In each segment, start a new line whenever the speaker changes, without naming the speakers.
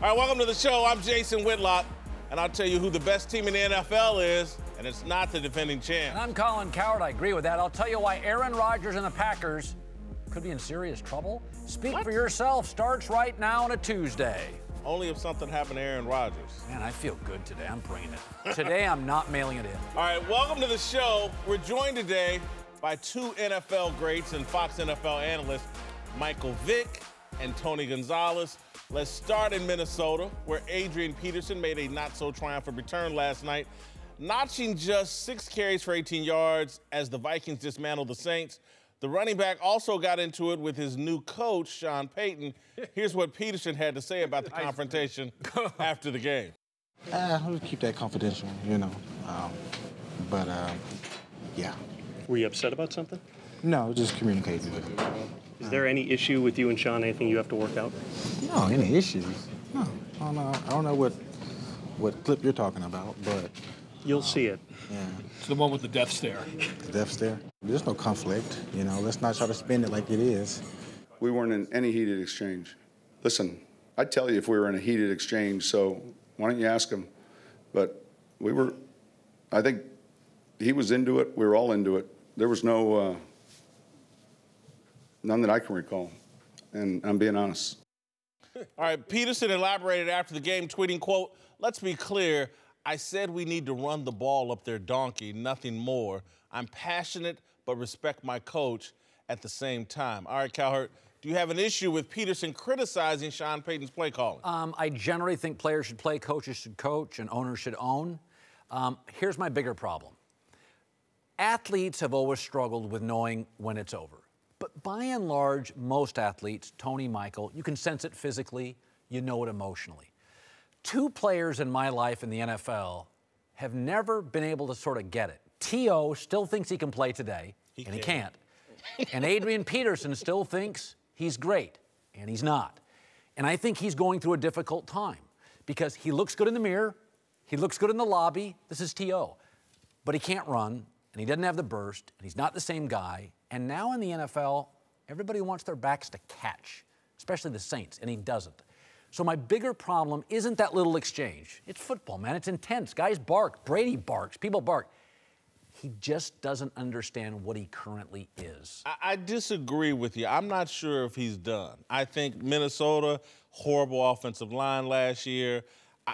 All right, welcome to the show. I'm Jason Whitlock, and I'll tell you who the best team in the NFL is, and it's not the defending champ.
And I'm Colin Cowherd. I agree with that. I'll tell you why Aaron Rodgers and the Packers could be in serious trouble. Speak for yourself starts right now on a Tuesday.
Only if something happened to Aaron Rodgers.
Man, I feel good today. I'm bringing it. Today, I'm not mailing it in.
All right, welcome to the show. We're joined today by two NFL greats and Fox NFL analysts, Michael Vick and Tony Gonzalez. Let's start in Minnesota, where Adrian Peterson made a not-so-triumphant return last night, notching just 6 carries for 18 yards as the Vikings dismantled the Saints. The running back also got into it with his new coach, Sean Payton. Here's what Peterson had to say about the confrontation after the game.
We'll keep that confidential, you know. Yeah.
Were you upset about something?
No, just communicating with him.
Is there any issue with you and Sean, anything you have to work out?
No, any issues? No. I don't know what clip you're talking about, but...
You'll see it.
Yeah.
It's the one with the death stare.
The death stare? There's no conflict, you know. Let's not try to spin it like it is.
We weren't in any heated exchange. Listen, I'd tell you if we were in a heated exchange, so why don't you ask him? But we were, I think he was into it. We were all into it. There was no, none that I can recall, and I'm being honest.
All right, Peterson elaborated after the game, tweeting, quote, "Let's be clear. I said we need to run the ball up their donkey, nothing more. I'm passionate but respect my coach at the same time." All right, Cowherd, do you have an issue with Peterson criticizing Sean Payton's play calling?
I generally think players should play, coaches should coach, and owners should own. Here's my bigger problem. Athletes have always struggled with knowing when it's over. But by and large, most athletes, Tony, Michael, you can sense it physically, you know it emotionally. 2 players in my life in the NFL have never been able to sort of get it. T.O. still thinks he can play today, he can't. And Adrian Peterson still thinks he's great, and he's not. And I think he's going through a difficult time because he looks good in the mirror, he looks good in the lobby, this is T.O., but he can't run, and he doesn't have the burst, and he's not the same guy. And now in the NFL, everybody wants their backs to catch, especially the Saints, and he doesn't. So my bigger problem isn't that little exchange. It's football, man. It's intense. Guys bark. Brady barks. People bark. He just doesn't understand what he currently is.
I disagree with you. I'm not sure if he's done. I think Minnesota, horrible offensive line last year.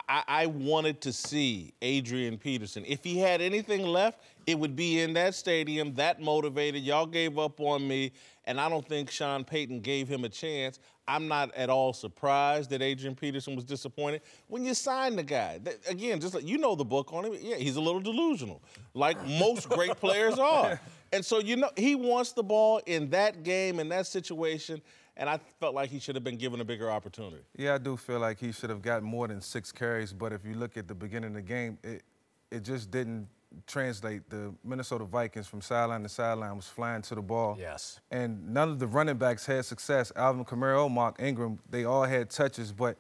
I wanted to see Adrian Peterson. If he had anything left, it would be in that stadium, that motivated. Y'all gave up on me, and I don't think Sean Payton gave him a chance. I'm not at all surprised that Adrian Peterson was disappointed. When you sign the guy, again, just like you know the book on him, yeah, he's a little delusional, like most great players are. And so, you know, he wants the ball in that game, in that situation, and I felt like he should have been given a bigger opportunity.
Yeah, I do feel like he should have gotten more than 6 carries, but if you look at the beginning of the game, it just didn't translate. The Minnesota Vikings from sideline to sideline was flying to the ball.
Yes.
And none of the running backs had success. Alvin Kamara, Mark Ingram, they all had touches, but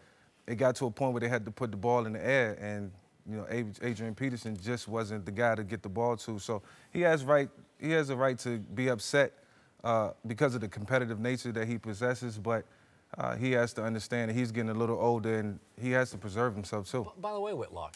it got to a point where they had to put the ball in the air, and you know, Adrian Peterson just wasn't the guy to get the ball to. So he has a right to be upset because of the competitive nature that he possesses, but he has to understand that he's getting a little older and he has to preserve himself too.
By the way, Whitlock,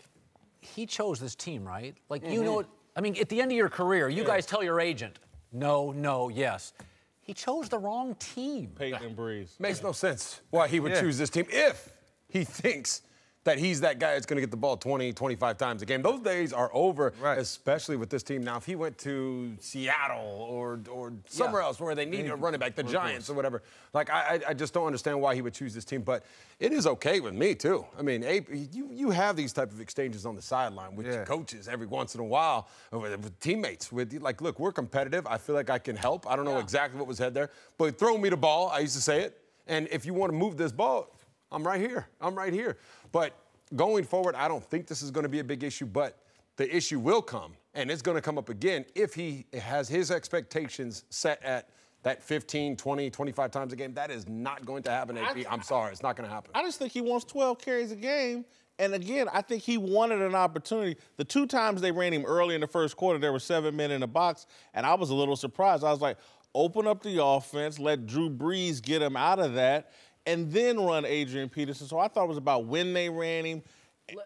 he chose this team, right? Like, you know, I mean, at the end of your career, you guys tell your agent, no, no, yes. He chose the wrong team.
Peyton and Brees.
Makes no sense why he would choose this team if he thinks that he's that guy that's going to get the ball 20, 25 times a game. Those days are over, especially with this team. Now, if he went to Seattle or somewhere else where they need a running back, the Giants or whatever, like, I just don't understand why he would choose this team. But it is okay with me, too. I mean, you have these type of exchanges on the sideline with your coaches every once in a while, with teammates. Like, look, we're competitive. I feel like I can help. I don't know exactly what was said there, but throw me the ball. I used to say it. And if you want to move this ball, I'm right here. I'm right here. But going forward, I don't think this is going to be a big issue, but the issue will come, and it's going to come up again if he has his expectations set at that 15, 20, 25 times a game. That is not going to happen, AP. I'm sorry. It's not going to happen.
I just think he wants 12 carries a game. And again, I think he wanted an opportunity. The 2 times they ran him early in the first quarter, there were 7 men in the box, and I was a little surprised. I was like, open up the offense, let Drew Brees get him out of that. and then run Adrian Peterson. So I thought it was about when they ran him.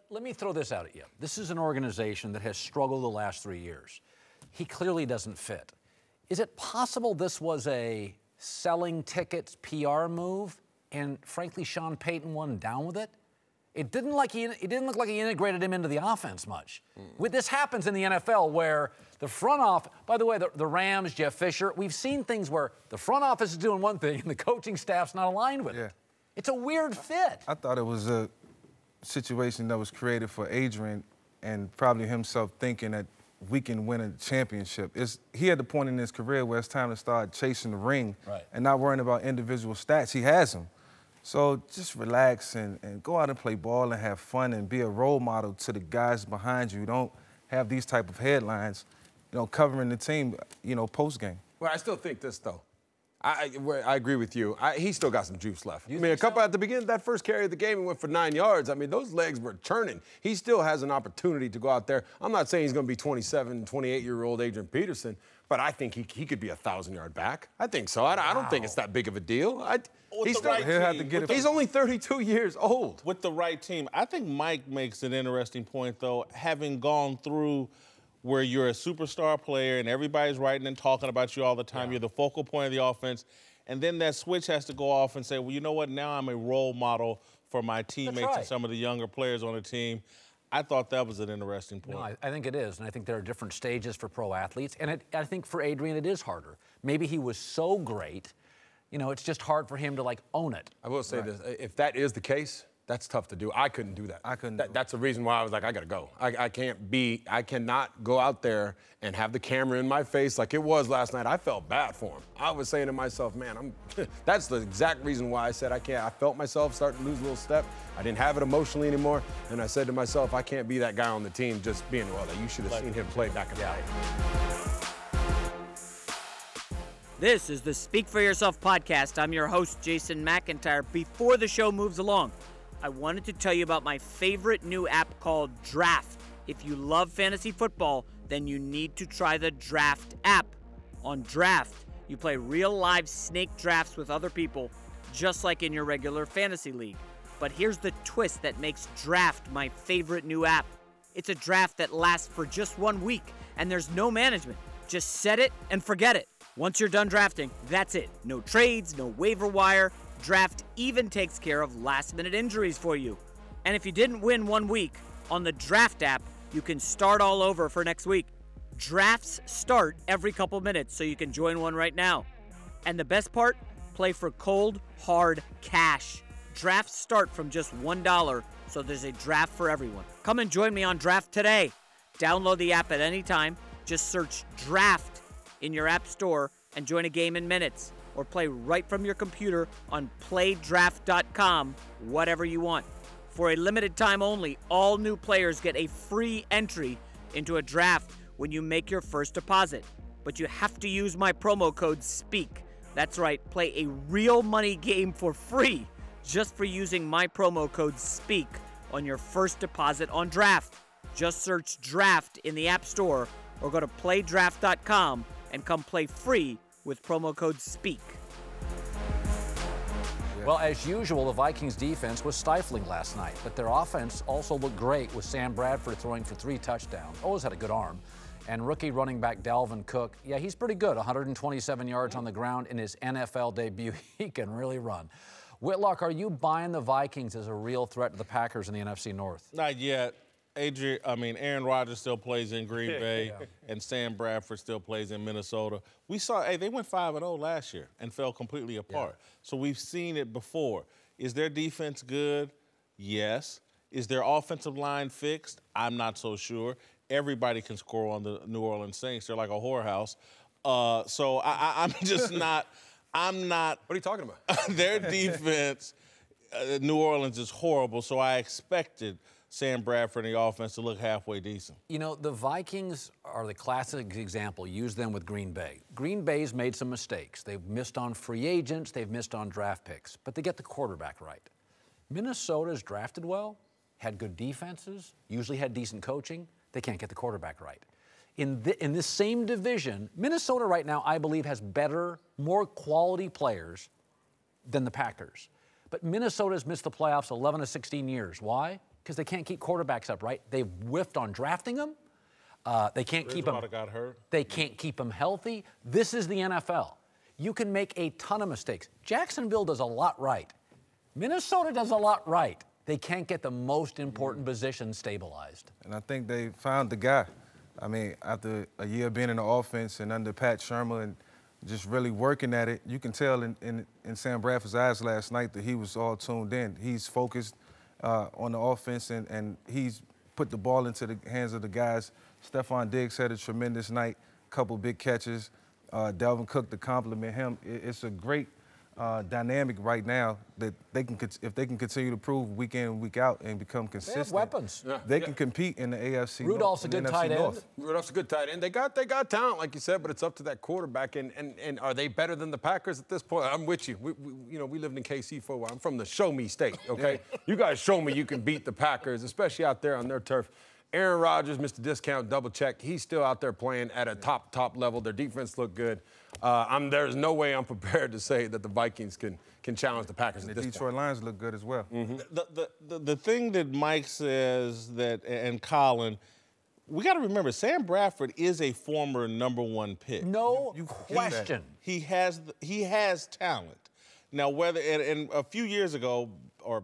Let me throw this out at you. This is an organization that has struggled the last 3 years. He clearly doesn't fit. Is it possible this was a selling tickets PR move, and frankly, Sean Payton wasn't down with it? It didn't look like he integrated him into the offense much. This happens in the NFL where the front office, by the way, the Rams, Jeff Fisher, we've seen things where the front office is doing one thing and the coaching staff's not aligned with it. It's a weird fit.
I thought it was a situation that was created for Adrian and probably himself thinking that we can win a championship. He had the point in his career where it's time to start chasing the ring and not worrying about individual stats. He has them. So just relax and go out and play ball and have fun and be a role model to the guys behind you. Don't have these type of headlines, covering the team, post-game.
Well, I still think this, though. I agree with you. He still got some juice left.
A couple
at the beginning, that first carry of the game, he went for 9 yards. I mean, those legs were churning. He still has an opportunity to go out there. I'm not saying he's going to be 27, 28-year-old Adrian Peterson, but I think he could be a 1,000-yard back. I think so. I don't think it's that big of a deal. He'll
have to get it.
He's only 32 years old.
With the right team. I think Mike makes an interesting point, though, having gone through where you're a superstar player and everybody's writing and talking about you all the time. You're the focal point of the offense. And then that switch has to go off and say, well, you know what? Now I'm a role model for my teammates and some of the younger players on the team. I thought that was an interesting point.
No, I think it is, and I think there are different stages for pro athletes. And I think for Adrian, it is harder. Maybe he was so great, it's just hard for him to, own it.
I will say this. If that is the case, that's tough to do. I couldn't do that. That's the reason why I was like, I got to go. I cannot go out there and have the camera in my face like it was last night. I felt bad for him. I was saying to myself, man, that's the exact reason why I said I can't. I felt myself starting to lose a little step. I didn't have it emotionally anymore. And I said to myself, I can't be that guy on the team just being, well, you should have seen him play back in the day.
This is the Speak for Yourself podcast. I'm your host, Jason McIntyre. Before the show moves along, I wanted to tell you about my favorite new app called Draft. If you love fantasy football, then you need to try the Draft app. On Draft, you play real live snake drafts with other people, just like in your regular fantasy league. But here's the twist that makes Draft my favorite new app. It's a draft that lasts for just 1 week, and there's no management. Just set it and forget it. Once you're done drafting, that's it. No trades, no waiver wire. Draft even takes care of last-minute injuries for you. And if you didn't win 1 week, on the Draft app, you can start all over for next week. Drafts start every couple minutes, so you can join one right now. And the best part? Play for cold, hard cash. Drafts start from just $1, so there's a draft for everyone. Come and join me on Draft today. Download the app at any time. Just search Draft in your app store and join a game in minutes. Or play right from your computer on playdraft.com, whatever you want. For a limited time only, all new players get a free entry into a draft when you make your first deposit. But you have to use my promo code SPEAK. That's right, play a real money game for free just for using my promo code SPEAK on your first deposit on Draft. Just search Draft in the App Store or go to playdraft.com and come play free with promo code SPEAK.
Well, as usual, the Vikings defense was stifling last night, but their offense also looked great with Sam Bradford throwing for 3 touchdowns. Always had a good arm. And rookie running back Dalvin Cook, he's pretty good. 127 yards on the ground in his NFL debut. He can really run. Whitlock, are you buying the Vikings as a real threat to the Packers in the NFC North?
Not yet. Aaron Rodgers still plays in Green Bay, and Sam Bradford still plays in Minnesota. We saw, they went 5-0 last year and fell completely apart. So we've seen it before. Is their defense good? Yes. Is their offensive line fixed? I'm not so sure. Everybody can score on the New Orleans Saints. They're like a whorehouse. So I'm just not. I'm not.
What are you talking about?
Their defense, New Orleans is horrible. So I expected Sam Bradford and the offense to look halfway decent.
The Vikings are the classic example. Use them with Green Bay. Green Bay's made some mistakes. They've missed on free agents. They've missed on draft picks. But they get the quarterback right. Minnesota's drafted well, had good defenses, usually had decent coaching. They can't get the quarterback right. In this same division, Minnesota right now, I believe, has better, more quality players than the Packers. But Minnesota's missed the playoffs 11 to 16 years. Why? Because they can't keep quarterbacks upright. They've whiffed on drafting them. They can't keep them.
Got hurt.
They can't keep them healthy. This is the NFL. You can make a ton of mistakes. Jacksonville does a lot right. Minnesota does a lot right. They can't get the most important position stabilized.
And I think they found the guy. I mean, after a year being in the offense and under Pat Shermer and just really working at it, you can tell in Sam Bradford's eyes last night that he was all tuned in. He's focused on the offense, and he's put the ball into the hands of the guys. Stephon Diggs had a tremendous night, couple big catches. Dalvin Cook to compliment him. It's a great dynamic right now that they can, if they can continue to prove week in and week out and become consistent.
They have weapons.
They can compete in the AFC.
Rudolph's a good tight end.
Rudolph's a good tight end. They got talent, like you said, but it's up to that quarterback. And are they better than the Packers at this point? I'm with you. We lived in KC for a while. I'm from the show me state, okay? You guys show me you can beat the Packers, especially out there on their turf. Aaron Rodgers, Mr. Discount, double check. He's still out there playing at a top level. Their defense looked good. There's no way I'm prepared to say that the Vikings can challenge the Packers at this point.
The Detroit Lions look good as well.
The thing that Mike says and Colin, we got to remember, Sam Bradford is a former #1 pick.
No question.
He has talent. Now, whether and a few years ago, or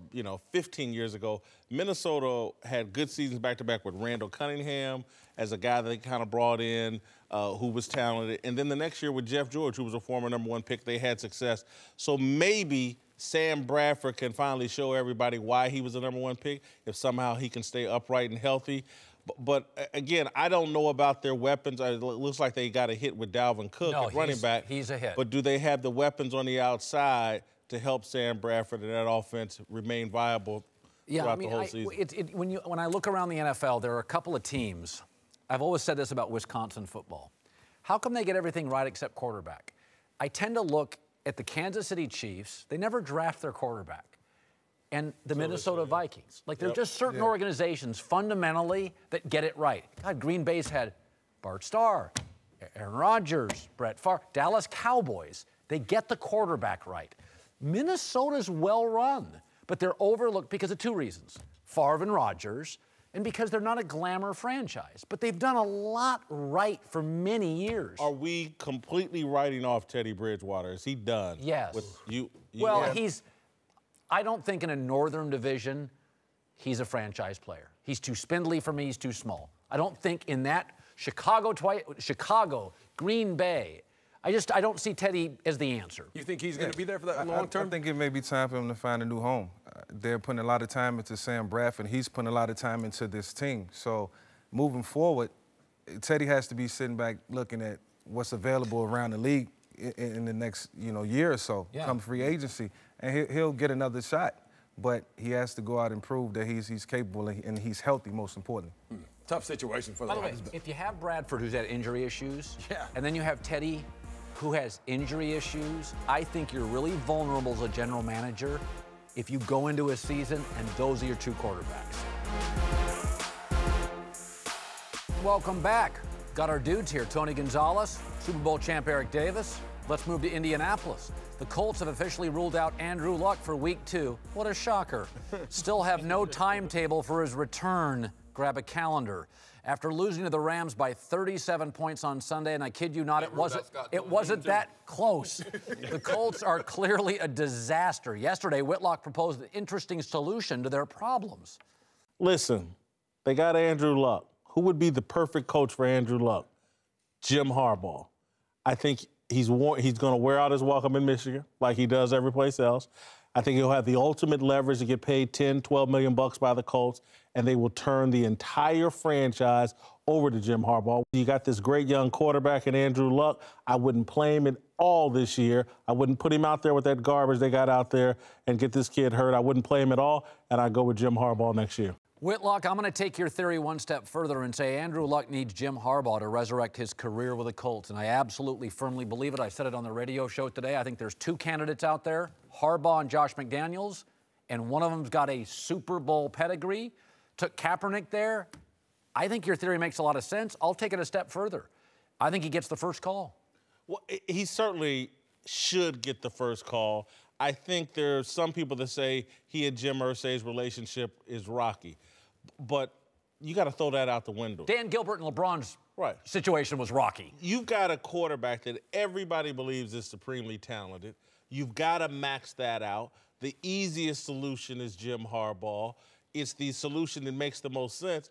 15 years ago, Minnesota had good seasons back-to-back with Randall Cunningham as a guy that they kind of brought in who was talented. And then the next year with Jeff George, who was a former #1 pick, they had success. So maybe Sam Bradford can finally show everybody why he was a #1 pick, if somehow he can stay upright and healthy. But again, I don't know about their weapons. It looks like they got a hit with Dalvin Cook at running back.
He's a hit.
But do they have the weapons on the outside to help Sam Bradford and that offense remain viable throughout the whole season?
When I look around the NFL, there are a couple of teams. I've always said this about Wisconsin football. How come they get everything right except quarterback? I tend to look at the Kansas City Chiefs. They never draft their quarterback. And the Minnesota Vikings. Like, there are just certain organizations fundamentally that get it right. God, Green Bay's had Bart Starr, Aaron Rodgers, Brett Favre, Dallas Cowboys. They get the quarterback right. Minnesota's well run, but they're overlooked because of two reasons: Favre and Rodgers, and because they're not a glamour franchise. But they've done a lot right for many years.
Are we completely writing off Teddy Bridgewater? Is he done?
Yes.
With you?
Well, I don't think in a Northern division he's a franchise player. He's too spindly for me. He's too small. I don't think in that Chicago, Green Bay. I don't see Teddy as the answer.
You think he's going to be there for that long term?
I think it may be time for him to find a new home. They're putting a lot of time into Sam Bradford. He's putting a lot of time into this team. So moving forward, Teddy has to be sitting back looking at what's available around the league in the next year or so, come free agency, and he'll get another shot. But he has to go out and prove that he's capable and he's healthy, most importantly.
Tough situation for the
By the way, if you have Bradford, who's had injury issues, and then you have Teddy, who has injury issues, I think you're really vulnerable as a general manager if you go into a season and those are your two quarterbacks. Welcome back. Got our dudes here, Tony Gonzalez, Super Bowl champ Eric Davis. Let's move to Indianapolis. The Colts have officially ruled out Andrew Luck for Week 2. What a shocker. Still have no timetable for his return. Grab a calendar. After losing to the Rams by 37 points on Sunday, and I kid you not, it wasn't that close. The Colts are clearly a disaster. Yesterday, Whitlock proposed an interesting solution to their problems.
Listen, they got Andrew Luck. Who would be the perfect coach for Andrew Luck? Jim Harbaugh. I think he's going to wear out his welcome in Michigan like he does every place else. I think he'll have the ultimate leverage to get paid $10, $12 million by the Colts, and they will turn the entire franchise over to Jim Harbaugh. You got this great young quarterback in Andrew Luck. I wouldn't play him at all this year. I wouldn't put him out there with that garbage they got out there and get this kid hurt. I wouldn't play him at all, and I'd go with Jim Harbaugh next year.
Whitlock, I'm going to take your theory one step further and say Andrew Luck needs Jim Harbaugh to resurrect his career with the Colts, and I absolutely firmly believe it. I said it on the radio show today. I think there's two candidates out there, Harbaugh and Josh McDaniels, and one of them's got a Super Bowl pedigree. Took Kaepernick there. I think your theory makes a lot of sense. I'll take it a step further. I think he gets the first call.
Well, he certainly should get the first call. I think there are some people that say he and Jim Irsay's relationship is rocky. But you got to throw that out the window.
Dan Gilbert and LeBron's situation was rocky.
You've got a quarterback that everybody believes is supremely talented. You've got to max that out. The easiest solution is Jim Harbaugh. It's the solution that makes the most sense.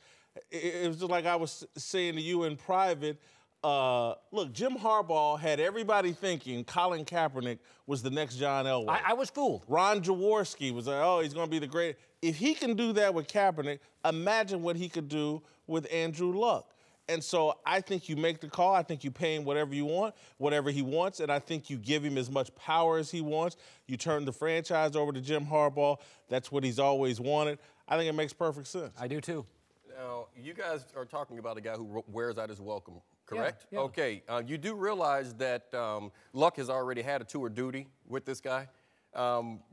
It was just like I was saying to you in private. Look, Jim Harbaugh had everybody thinking Colin Kaepernick was the next John Elway.
I was fooled.
Ron Jaworski was like, oh, he's going to be the great. If he can do that with Kaepernick, imagine what he could do with Andrew Luck. And so I think you make the call. I think you pay him whatever you want, whatever he wants, and I think you give him as much power as he wants. You turn the franchise over to Jim Harbaugh. That's what he's always wanted. I think it makes perfect sense.
I do, too.
Now, you guys are talking about a guy who wears out his welcome, correct?
Yeah.
Okay. You do realize that Luck has already had a tour of duty with this guy.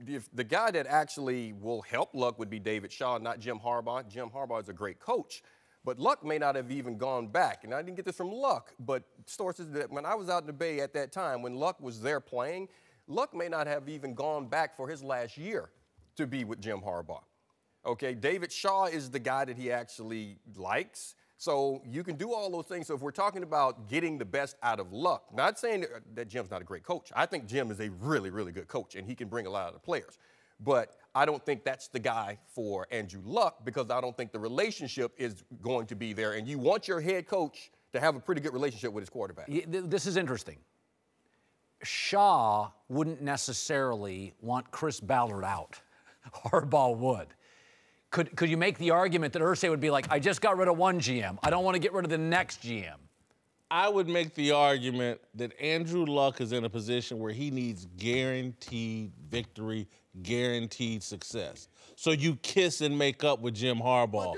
If the guy that actually will help Luck would be David Shaw, not Jim Harbaugh. Jim Harbaugh is a great coach. But Luck may not have even gone back. And I didn't get this from Luck, but sources that when I was out in the Bay at that time, when Luck was there playing, Luck may not have even gone back for his last year to be with Jim Harbaugh. Okay, David Shaw is the guy that he actually likes. So you can do all those things. So if we're talking about getting the best out of Luck, not saying that Jim's not a great coach. I think Jim is a really, really good coach, and he can bring a lot of the players. But I don't think that's the guy for Andrew Luck because I don't think the relationship is going to be there. And you want your head coach to have a pretty good relationship with his quarterback.
This is interesting. Shaw wouldn't necessarily want Chris Ballard out. Harbaugh would. Could you make the argument that Irsay would be like, I just got rid of one GM. I don't want to get rid of the next GM.
I would make the argument that Andrew Luck is in a position where he needs guaranteed victory, guaranteed success. So you kiss and make up with Jim Harbaugh.
Well,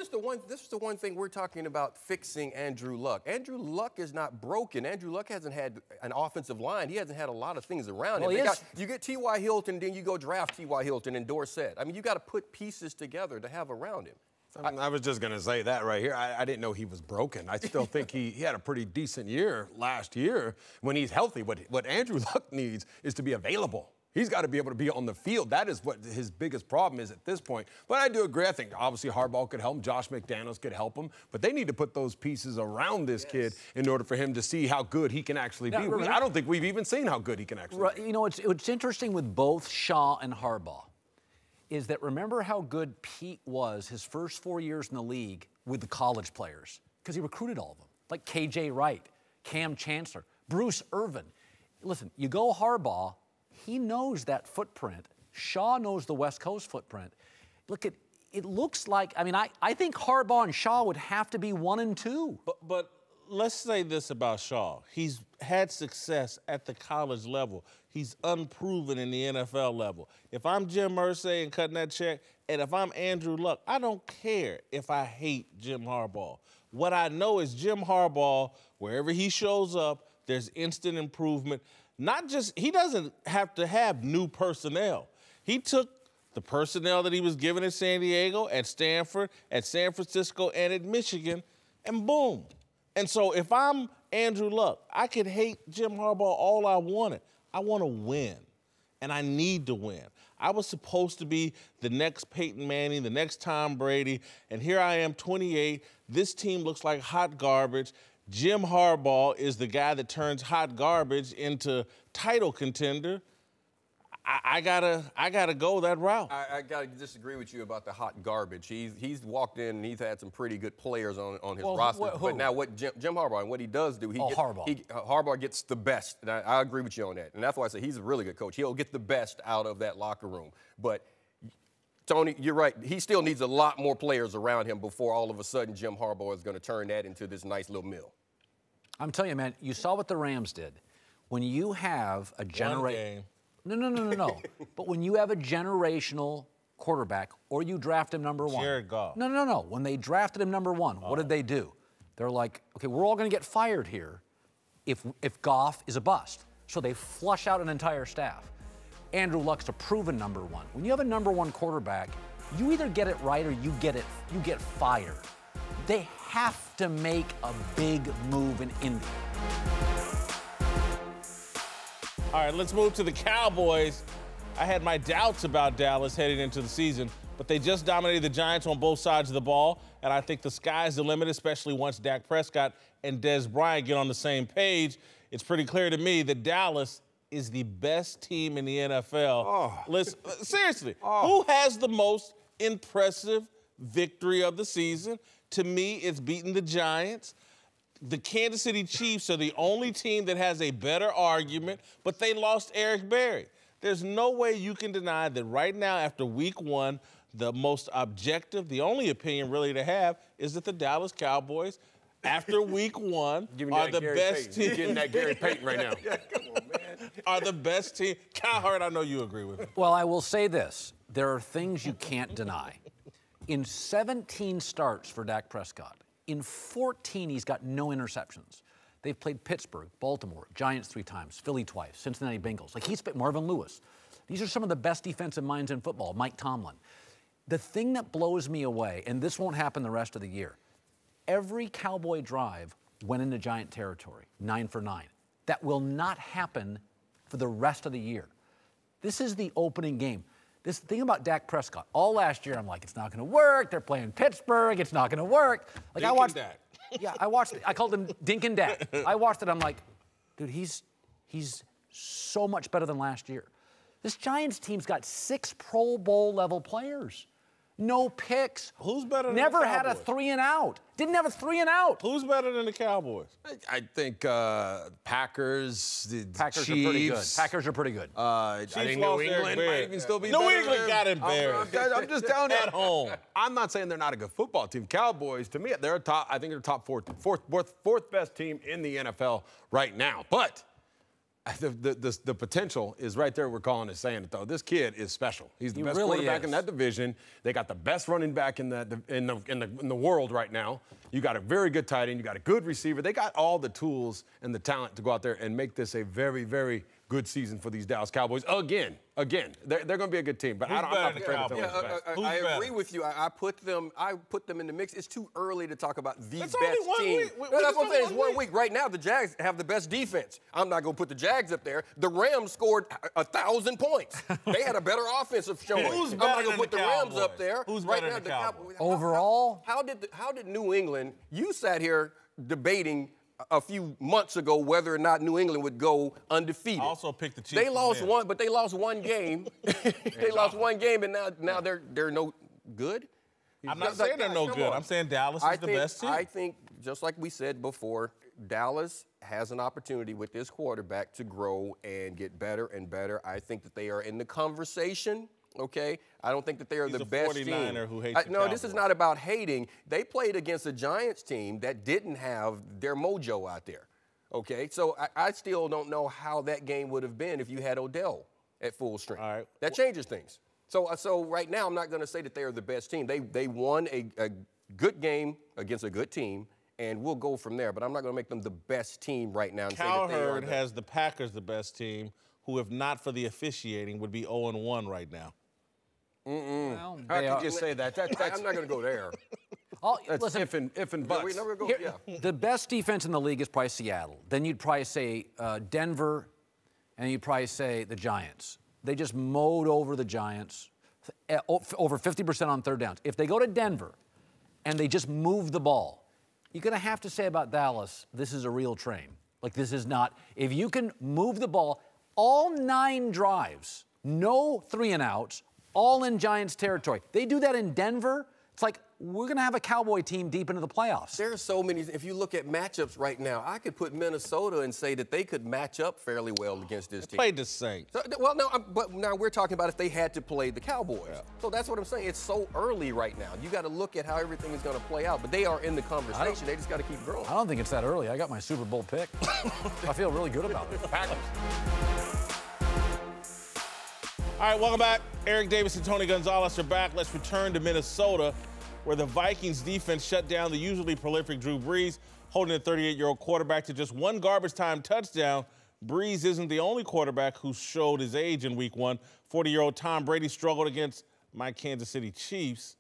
this is the one thing we're talking about fixing Andrew Luck. Andrew Luck is not broken. Andrew Luck hasn't had an offensive line. He hasn't had a lot of things around him. You get T.Y. Hilton, then you go draft T.Y. Hilton and Dorsett. I mean, you got to put pieces together to have around him.
I was just going to say that right here. I didn't know he was broken. I still think he had a pretty decent year last year when he's healthy. What Andrew Luck needs is to be available. He's got to be able to be on the field. That is what his biggest problem is at this point. But I do agree. I think obviously Harbaugh could help him. Josh McDaniels could help him. But they need to put those pieces around this kid in order for him to see how good he can actually be. I don't think we've even seen how good he can actually be.
You know, it's interesting with both Shaw and Harbaugh is that remember how good Pete was his first 4 years in the league with the college players because he recruited all of them, like K.J. Wright, Cam Chancellor, Bruce Irvin. Listen, you go Harbaugh, he knows that footprint. Shaw knows the West Coast footprint. Look, it looks like, I mean, I think Harbaugh and Shaw would have to be 1 and 2.
But let's say this about Shaw. He's had success at the college level. He's unproven in the NFL level. If I'm Jim Irsay and cutting that check, and if I'm Andrew Luck, I don't care if I hate Jim Harbaugh. What I know is Jim Harbaugh, wherever he shows up, there's instant improvement. Not just, he doesn't have to have new personnel. He took the personnel that he was given at San Diego, at Stanford, at San Francisco, and at Michigan, and boom. And so if I'm Andrew Luck, I could hate Jim Harbaugh all I wanted. I want to win, and I need to win. I was supposed to be the next Peyton Manning, the next Tom Brady, and here I am, 28. This team looks like hot garbage. Jim Harbaugh is the guy that turns hot garbage into title contender. I gotta go that route.
I gotta disagree with you about the hot garbage. He's walked in and he's had some pretty good players on his roster. But now what Jim Harbaugh and what he does do, Harbaugh gets the best. And I agree with you on that. And that's why I say he's a really good coach. He'll get the best out of that locker room. But Tony, you're right. He still needs a lot more players around him before all of a sudden Jim Harbaugh is going to turn that into this nice little mill.
I'm telling you, man, you saw what the Rams did. When you have a generation. No. But when you have a generational quarterback or you draft him number 1.
Jared Goff.
No. When they drafted him number 1, what did they do? They're like, okay, we're all going to get fired here if Goff is a bust. So they flush out an entire staff. Andrew Luck's a proven number 1. When you have a number 1 quarterback, you either get it right or you get fired. They have to make a big move in Indy.
All right, let's move to the Cowboys. I had my doubts about Dallas heading into the season, but they just dominated the Giants on both sides of the ball, and I think the sky's the limit, especially once Dak Prescott and Dez Bryant get on the same page. It's pretty clear to me that Dallas is the best team in the NFL. Listen, seriously, who has the most impressive victory of the season? To me, it's beating the Giants. The Kansas City Chiefs are the only team that has a better argument, but they lost Eric Berry. There's no way you can deny that right now, after week one, the most objective, the only opinion really to have is that the Dallas Cowboys, after week one, are the best team.
You're getting that Gary Payton right now.
Yeah, come on, man. Are the best team. Cowherd, I know you agree with me.
Well, I will say this. There are things you can't deny. In 17 starts for Dak Prescott, in 14 he's got no interceptions. They've played Pittsburgh, Baltimore, Giants 3 times, Philly twice, Cincinnati Bengals. Like, he's been Marvin Lewis. These are some of the best defensive minds in football, Mike Tomlin. The thing that blows me away, and this won't happen the rest of the year, every Cowboy drive went into Giant territory, 9 for 9. That will not happen for the rest of the year. This is the opening game. This thing about Dak Prescott, all last year I'm like, it's not going to work. They're playing Pittsburgh. It's not going to work. Like, I watched
Dak.
Yeah, I watched it. I called him Dink and Dak. I watched it. I'm like, dude, he's so much better than last year. This Giants team's got 6 Pro Bowl level players. No picks.
Who's better than
Never
the
had a
Cowboys?
3 and out. Didn't have a 3 and out.
Who's better than the Cowboys?
I think Packers, the
Packers
Chiefs.
are pretty good. Packers are pretty good.
I think New
lost Eric
England
Berry.
might even still be
New
better.
England got embarrassed.
I'm just telling you.
At home.
I'm not saying they're not a good football team. Cowboys, to me, they're top. I think they're top fourth best team in the NFL right now. But the potential is right there. We're calling it, saying it though. This kid is special. He's the best quarterback in that division. They got the best running back in the world right now. You got a very good tight end. You got a good receiver. They got all the tools and the talent to go out there and make this a very, very good season for these Dallas Cowboys. Again, they're going to be a good team. But I'm not afraid to tell you who's best.
I agree with you. I put them in the mix. It's too early to talk about the best
only 1
team.
week.
That's what I'm saying. It's 1 week. Right now, the Jags have the best defense. I'm not going to put the Jags up there. The Rams scored 1,000 points. They had a better offensive showing.
Who's
I'm not
better
going to put the
than the
Rams
Cowboys?
up there.
Who's
right
better
now,
than the Cowboys?
Overall?
How did New England? You sat here debating a few months ago whether or not New England would go undefeated.
I also picked the Chiefs.
They lost one, but they lost one game. They lost one game, and now they're no good.
I'm not saying they're no good. I'm saying Dallas is the best team.
I think, just like we said before, Dallas has an opportunity with this quarterback to grow and get better and better. I think that they are in the conversation. Okay, I don't think that they are the best team.
49er who hates the
No, this
Cowboys.
is not about hating. They played against a Giants team that didn't have their mojo out there. Okay, so I still don't know how that game would have been if you had Odell at full strength.
All right.
That changes things. So right now, I'm not going to say that they are the best team. They won a good game against a good team, and we'll go from there. But I'm not going to make them the best team right now. And
Cowherd has the Packers the best team, who, if not for the officiating, would be 0-1 right now.
Well,
How could you say that? That's
I'm not going to go there.
listen, if and buts.
We're never go.
Here, the best defense in the league is probably Seattle. Then you'd probably say Denver, and you'd probably say the Giants. They just mowed over the Giants, over 50% on third downs. If they go to Denver and they just move the ball, you're going to have to say about Dallas, this is a real train. Like, this is not. If you can move the ball, all 9 drives, no 3 and outs, all in Giants territory. They do that in Denver. It's like, we're going to have a Cowboy team deep into the playoffs.
There are so many. If you look at matchups right now, I could put Minnesota and say that they could match up fairly well against this team.
Played the Saints.
Well, no, but now we're talking about if they had to play the Cowboys. Yeah. So that's what I'm saying. It's so early right now. You got to look at how everything is going to play out. But they are in the conversation. They just got to keep growing.
I don't think it's that early. I got my Super Bowl pick. I feel really good about it.
Packers.
All right, welcome back. Eric Davis and Tony Gonzalez are back. Let's return to Minnesota, where the Vikings defense shut down the usually prolific Drew Brees, holding a 38-year-old quarterback to just 1 garbage time touchdown. Brees isn't the only quarterback who showed his age in week 1. 40-year-old Tom Brady struggled against my Kansas City Chiefs.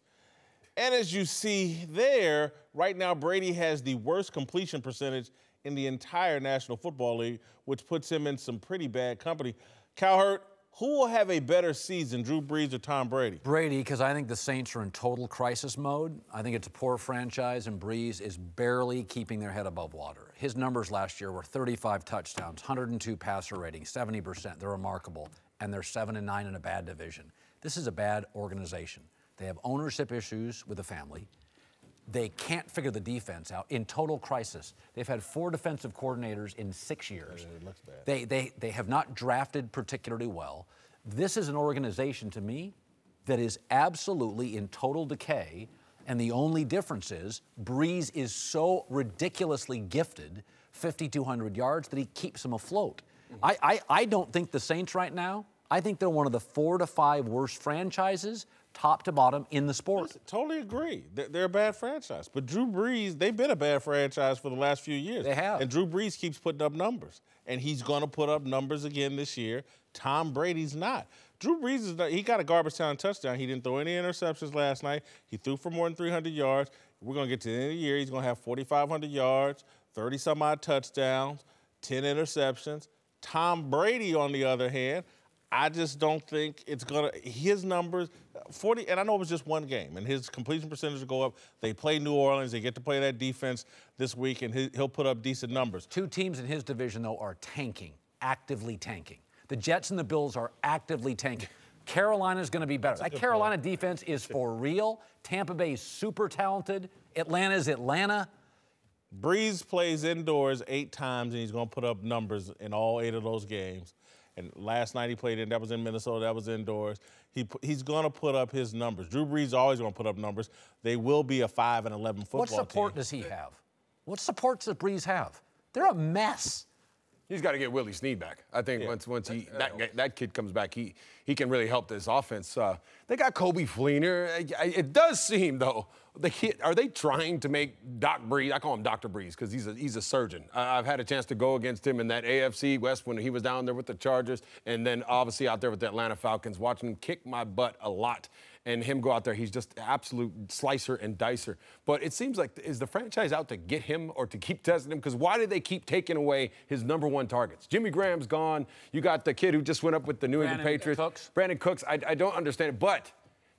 And as you see there, right now Brady has the worst completion percentage in the entire National Football League, which puts him in some pretty bad company. Cowherd, Who will have a better season, Drew Brees or Tom Brady?
Brady, because I think the Saints are in total crisis mode. I think it's a poor franchise, and Brees is barely keeping their head above water. His numbers last year were 35 touchdowns, 102 passer rating, 70%. They're remarkable, and they're 7-9 in a bad division. This is a bad organization. They have ownership issues with the family. They can't figure the defense out. In total crisis. They've had 4 defensive coordinators in 6 years.
It looks bad.
They have not drafted particularly well. This is an organization, to me, that is absolutely in total decay, and the only difference is Brees is so ridiculously gifted, 5,200 yards, that he keeps them afloat. I don't think the Saints right now, I think they're one of the 4 to 5 worst franchises, top to bottom, in the sport.
Listen, totally agree. They're a bad franchise. But Drew Brees, they've been a bad franchise for the last few years.
They have.
And Drew Brees keeps putting up numbers. And he's going to put up numbers again this year. Tom Brady's not. Drew Brees, he got a garbage time touchdown. He didn't throw any interceptions last night. He threw for more than 300 yards. We're going to get to the end of the year. He's going to have 4,500 yards, 30-some-odd touchdowns, 10 interceptions. Tom Brady, on the other hand, I just don't think it's going to – his numbers, 40 – and I know it was just one game, and his completion percentage will go up. They play New Orleans. They get to play that defense this week, and he'll put up decent numbers.
2 teams in his division, though, are tanking, actively tanking. The Jets and the Bills are actively tanking. Carolina's going to be better. That Carolina defense is for real. Tampa Bay is super talented. Atlanta's Atlanta.
Brees plays indoors 8 times, and he's going to put up numbers in all 8 of those games. And last night he played that was in Minnesota, that was indoors. He's going to put up his numbers. Drew Brees is always going to put up numbers. They will be a 5-11 football team.
What support does he have? What support does Brees have? They're a mess.
He's got to get Willie Snead back. I think once that kid comes back, he can really help this offense. They got Kobe Fleener. It does seem, though, are they trying to make Doc Brees? I call him Dr. Brees because he's a surgeon. I've had a chance to go against him in that AFC West when he was down there with the Chargers, and then obviously out there with the Atlanta Falcons, watching him kick my butt a lot. And him go out there, he's just an absolute slicer and dicer. But it seems like, is the franchise out to get him or to keep testing him? Because why did they keep taking away his #1 targets? Jimmy Graham's gone. You got the kid who just went up with the New England Patriots. Brandon Cooks. I don't understand it. But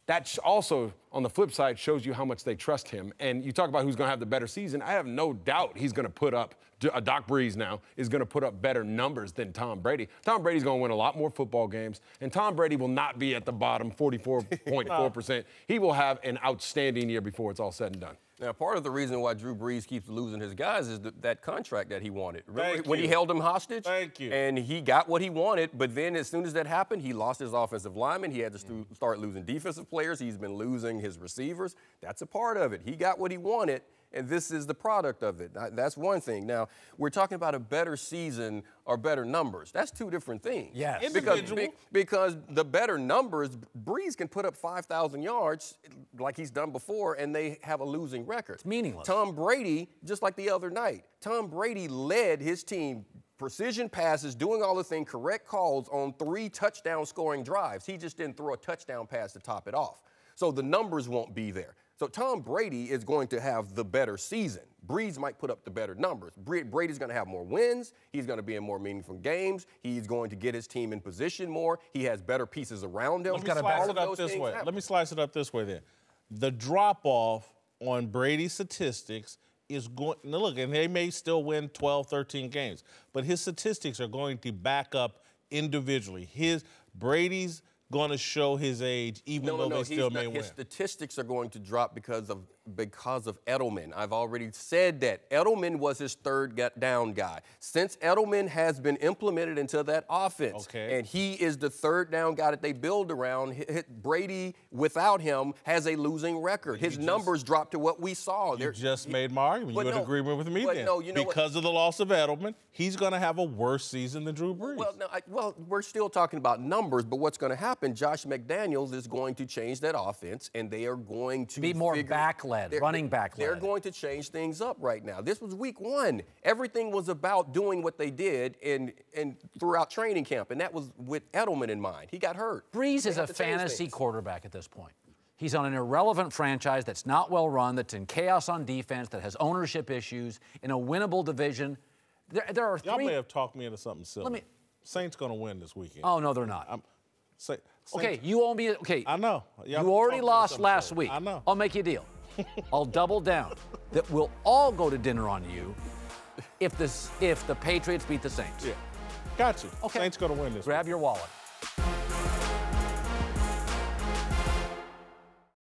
that also, on the flip side, shows you how much they trust him. And you talk about who's going to have the better season. I have no doubt he's going to put up, Doc Brees now, is going to put up better numbers than Tom Brady. Tom Brady's going to win a lot more football games. And Tom Brady will not be at the bottom, 44.4%. He will have an outstanding year before it's all said and done.
Now, part of the reason why Drew Brees keeps losing his guys is that contract that he wanted. Remember when he held him hostage?
Thank you.
And he got what he wanted, but then as soon as that happened, he lost his offensive lineman. He had to start losing defensive players. He's been losing his receivers. That's a part of it. He got what he wanted, and this is the product of it. That's one thing. Now, we're talking about a better season or better numbers. That's 2 different things.
Yes.
Because the better numbers, Brees can put up 5,000 yards like he's done before, and they have a losing record.
It's meaningless.
Tom Brady, just like the other night, Tom Brady led his team precision passes, doing all the things, correct calls on 3 touchdown scoring drives. He just didn't throw a touchdown pass to top it off. So the numbers won't be there. So Tom Brady is going to have the better season. Brees might put up the better numbers. Brady's going to have more wins. He's going to be in more meaningful games. He's going to get his team in position more. He has better pieces around him.
Let me slice it up this way. Let me slice it up this way then. The drop-off on Brady's statistics is going – look, and they may still win 12, 13 games, but his statistics are going to back up individually. Brady's going to show his age, even though they still may win.
His statistics are going to drop because of Edelman. I've already said that. Edelman was his 3rd down guy. Since Edelman has been implemented into that offense, and he is the 3rd down guy that they build around, Brady, without him, has a losing record. His numbers dropped to what we saw.
You just made my argument. You're in agreement with me then. Because of the loss of Edelman, he's going to have a worse season than Drew Brees.
Well, we're still talking about numbers, but what's going to happen, Josh McDaniels is going to change that offense, and they are going to
be more back-led. Running back.
They're going to change things up right now. This was week 1. Everything was about doing what they did and throughout training camp, and that was with Edelman in mind. He got hurt.
Brees is a fantasy quarterback at this point. He's on an irrelevant franchise that's not well run, that's in chaos on defense, that has ownership issues, in a winnable division. There are 3.
Y'all may have talked me into something silly. Saints going to win this weekend.
Oh, no, they're not. Okay, you owe me. Okay,
I know.
You already lost last week.
I know.
I'll make you a deal. I'll double down. That we'll all go to dinner on you if the Patriots beat the Saints.
Yeah. Got you.
Okay.
Saints going to win this.
Grab your wallet.